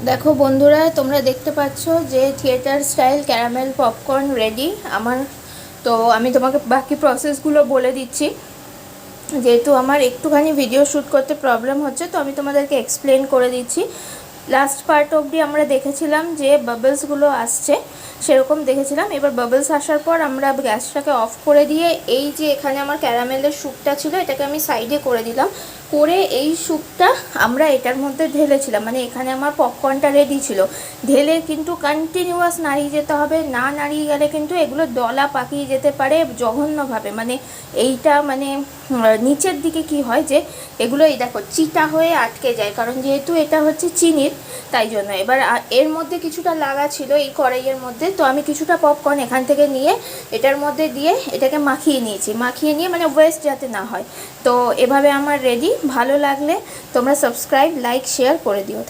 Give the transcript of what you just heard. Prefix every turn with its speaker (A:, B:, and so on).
A: দেখো বন্ধুরা, তোমরা দেখতে পাচ্ছ যে theatre style caramel popcorn ready আমার। তো আমি তোমাকে বাকি প্রসেসগুলো বলে দিচ্ছি। যেহেতু আমার একটুখানি ভিডিও শ্যুট করতে প্রবলেম হচ্ছে, তো আমি তোমাদেরকে এক্সপ্লেন করে দিচ্ছি। লাস্ট পার্ট অবধি আমরা দেখেছিলাম যে বাবলসগুলো আসছে, সেরকম দেখেছিলাম। এবার বাবলস আসার পর আমরা গ্যাসটাকে অফ করে দিয়ে এই যে এখানে আমার ক্যারামেলের স্যুপটা ছিল, এটাকে আমি সাইডে করে দিলাম। করে এই স্যুপটা আমরা এটার মধ্যে ঢেলেছিলাম, মানে এখানে আমার পপকর্নটা রেডি ছিল। ঢেলে কিন্তু কন্টিনিউয়াস নাড়িয়ে যেতে হবে, না নাড়িয়ে গেলে কিন্তু এগুলো দলা পাকিয়ে যেতে পারে জঘন্যভাবে। মানে এইটা মানে নিচের দিকে কি হয় যে এগুলো এই দেখো চিটা হয়ে আটকে যায়, কারণ যেহেতু এটা হচ্ছে চিনির, তাই জন্য। এবার এর মধ্যে কিছুটা লাগা ছিল এই কড়াইয়ের মধ্যে, তো আমি কিছুটা পপকর্ন এখান থেকে নিয়ে এটার মধ্যে দিয়ে এটাকে মাখিয়ে নিয়েছি। মাখিয়ে নিয়ে মানে ওয়েস্ট যাতে না হয়। তো এভাবে আমার রেডি। ভালো লাগলে তোমরা সাবস্ক্রাইব, লাইক, শেয়ার করে দিও।